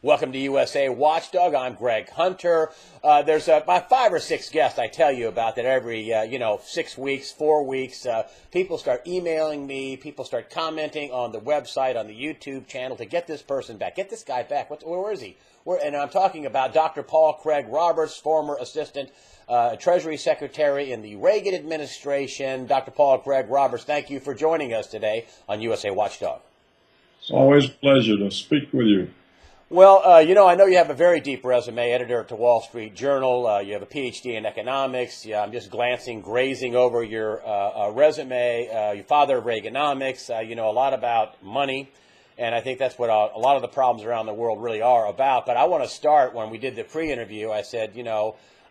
Welcome to USA Watchdog. I'm Greg Hunter. There's about 5 or 6 guests I tell you about that every, 6 weeks, 4 weeks. People start emailing me. People start commenting on the website, on the YouTube channel to get this person back. Get this guy back. Where is he? And I'm talking about Dr. Paul Craig Roberts, former assistant Treasury Secretary in the Reagan administration. Dr. Paul Craig Roberts, thank you for joining us today on USA Watchdog. It's always a pleasure to speak with you. Well, I know you have a very deep resume, editor at the Wall Street Journal. You have a PhD in economics. Yeah, I'm just grazing over your resume. Your father of Reaganomics. You know a lot about money, and I think that's what a lot of the problems around the world really are about. But I want to start, when we did the pre-interview, I said,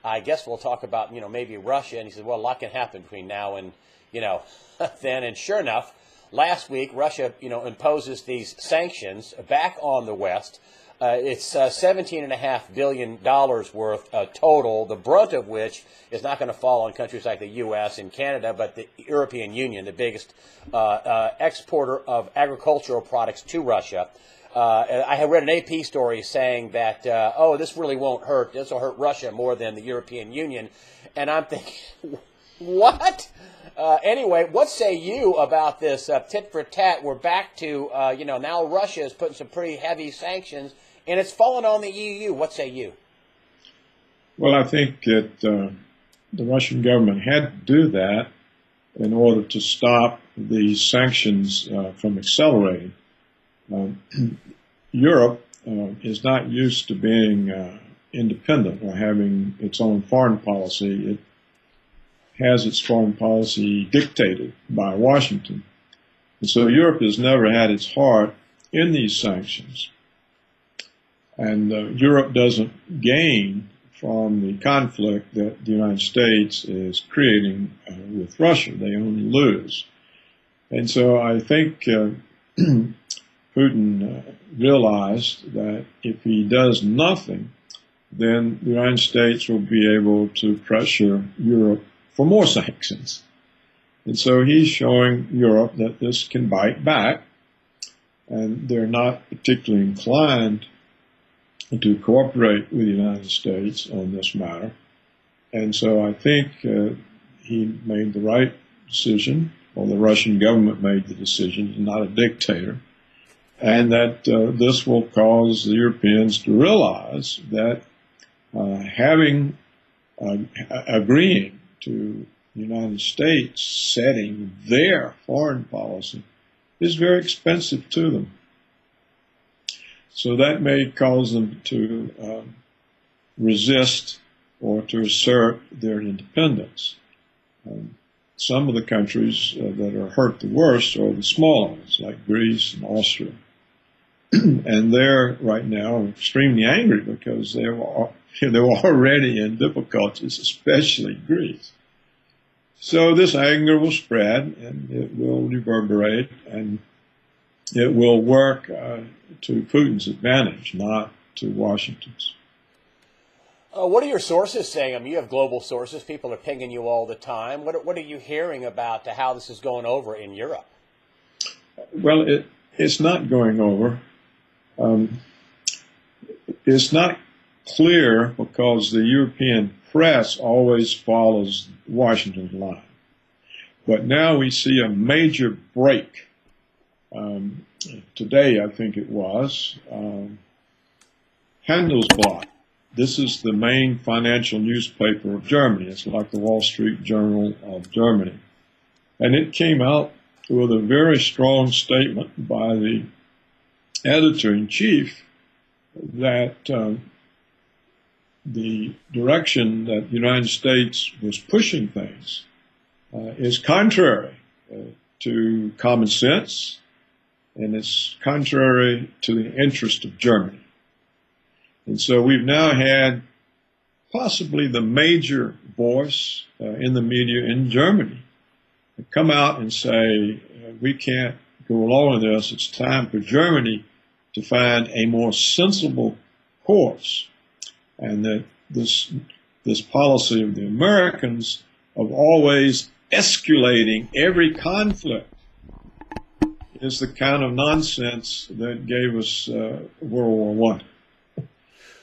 I guess we'll talk about, maybe Russia. And he said, well, a lot can happen between now and, then. And sure enough, last week, Russia, imposes these sanctions back on the West. It's $17.5 billion worth total, the brunt of which is not going to fall on countries like the U.S. and Canada, but the European Union, the biggest exporter of agricultural products to Russia. I had read an AP story saying that, this really won't hurt. This will hurt Russia more than the European Union. And I'm thinking, what? Anyway, what say you about this tit for tat? We're back to, now Russia is putting some pretty heavy sanctions, and it's fallen on the EU. What say you? Well, I think that the Russian government had to do that in order to stop these sanctions from accelerating. Europe is not used to being independent or having its own foreign policy. It has its foreign policy dictated by Washington. And so Europe has never had its heart in these sanctions. And Europe doesn't gain from the conflict that the United States is creating with Russia. They only lose. And so I think Putin realized that if he does nothing, then the United States will be able to pressure Europe for more sanctions. And so he's showing Europe that this can bite back, and they're not particularly inclined to cooperate with the United States on this matter. And so I think he made the right decision, or the Russian government made the decision. He's not a dictator. And that this will cause the Europeans to realize that agreeing to the United States setting their foreign policy is very expensive to them. So that may cause them to resist or to assert their independence. Some of the countries that are hurt the worst are the smaller ones, like Greece and Austria. And they're right now extremely angry because they were already in difficulties, especially Greece. So this anger will spread, and it will reverberate, and it will work to Putin's advantage, not to Washington's. What are your sources saying? I mean, you have global sources. People are pinging you all the time. What are you hearing about how this is going over in Europe? Well, it's not going over. It's not clear because the European press always follows Washington's line. But now we see a major break. Today, I think it was, Handelsblatt. This is the main financial newspaper of Germany. It's like the Wall Street Journal of Germany. And it came out with a very strong statement by the editor-in-chief that the direction that the United States was pushing things is contrary to common sense, and it's contrary to the interest of Germany. And so we've now had possibly the major voice in the media in Germany come out and say, we can't go along with this. It's time for Germany to find a more sensible course. And that this policy of the Americans of always escalating every conflict is the kind of nonsense that gave us World War I.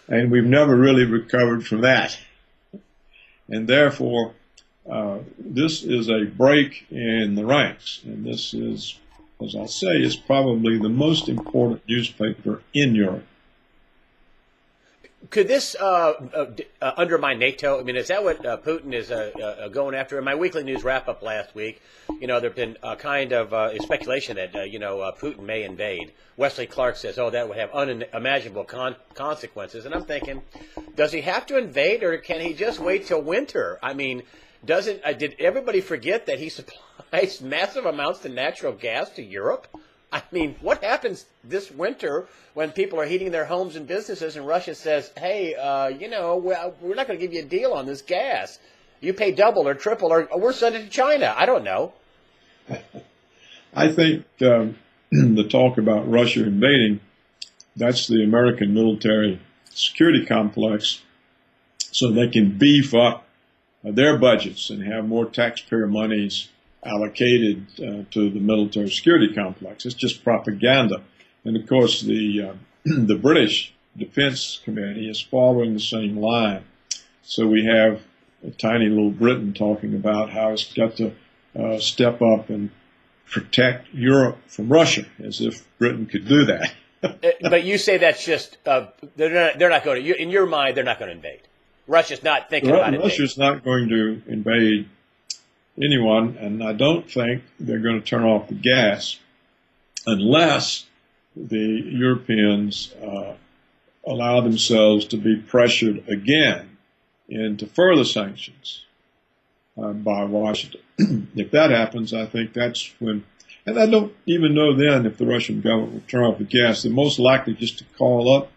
And we've never really recovered from that. And therefore, this is a break in the ranks. And this is, as I say, is probably the most important newspaper in Europe. Could this undermine NATO? I mean, is that what Putin is going after? In my weekly news wrap-up last week, there have been kind of speculation that, Putin may invade. Wesley Clark says, that would have unimaginable consequences. And I'm thinking, does he have to invade, or can he just wait till winter? I mean, did everybody forget that he supplies massive amounts of natural gas to Europe? I mean, what happens this winter when people are heating their homes and businesses and Russia says, hey, we're not going to give you a deal on this gas. You pay double or triple, or we're sending it to China. I don't know. I think the talk about Russia invading, that's the American military security complex, so they can beef up their budgets and have more taxpayer monies allocated to the military security complex. It's just propaganda. And of course, the British Defense Committee is following the same line. So we have a tiny little Britain talking about how it's got to step up and protect Europe from Russia, as if Britain could do that. But you say that's just, they're not going to, in your mind, they're not going to invade. Russia's not thinking about invading. Russia's not going to invade anyone, and I don't think they're going to turn off the gas unless the Europeans allow themselves to be pressured again into further sanctions by Washington. If that happens, I think that's when, and I don't even know then if the Russian government will turn off the gas. They're most likely just to call up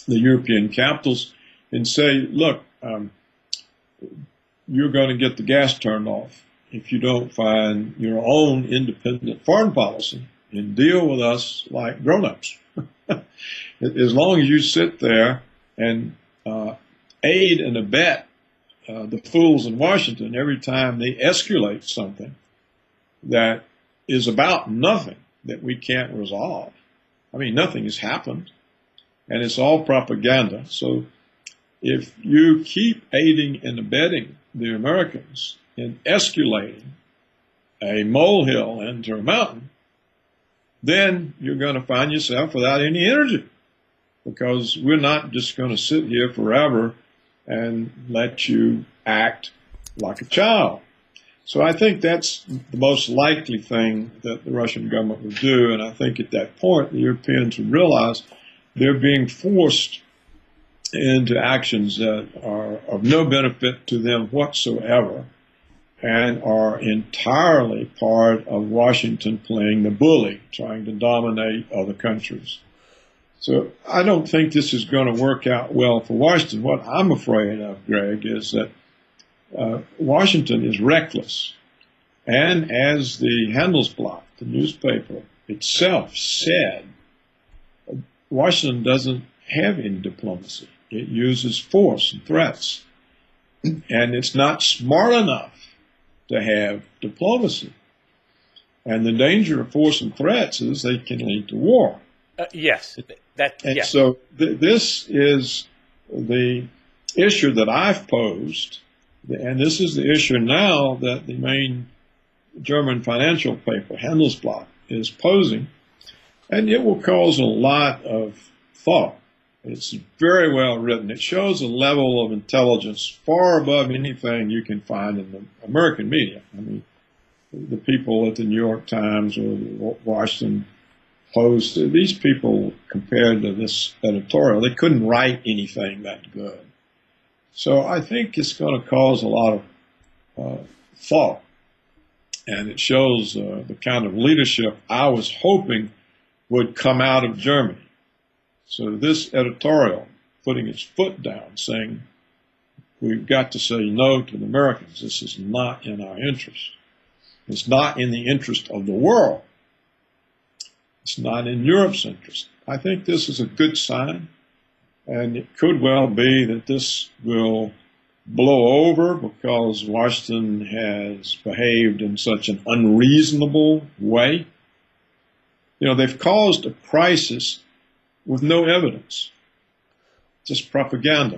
the European capitals and say, look, you're going to get the gas turned off if you don't find your own independent foreign policy and deal with us like grown-ups. As long as you sit there and aid and abet the fools in Washington every time they escalate something that is about nothing that we can't resolve. I mean, nothing has happened, and it's all propaganda. So if you keep aiding and abetting the Americans in escalating a molehill into a mountain, then you're going to find yourself without any energy, because we're not just going to sit here forever and let you act like a child. So I think that's the most likely thing that the Russian government would do, and I think at that point the Europeans would realize they're being forced into actions that are of no benefit to them whatsoever and are entirely part of Washington playing the bully, trying to dominate other countries. So I don't think this is going to work out well for Washington. What I'm afraid of, Greg, is that Washington is reckless. And as the Handelsblatt, the newspaper itself, said, Washington doesn't have any diplomacy. It uses force and threats. And it's not smart enough to have diplomacy. And the danger of force and threats is they can lead to war. Yes. Yes. So this is the issue that I've posed, and this is the issue now that the main German financial paper, Handelsblatt, is posing, and it will cause a lot of thought. It's very well written. It shows a level of intelligence far above anything you can find in the American media. I mean, the people at the New York Times or the Washington Post, these people, compared to this editorial, they couldn't write anything that good. So I think it's going to cause a lot of thought, and it shows the kind of leadership I was hoping would come out of Germany. So this editorial, putting its foot down, saying, we've got to say no to the Americans. This is not in our interest. It's not in the interest of the world. It's not in Europe's interest. I think this is a good sign, and it could well be that this will blow over because Washington has behaved in such an unreasonable way. You know, they've caused a crisis with no evidence. just propaganda.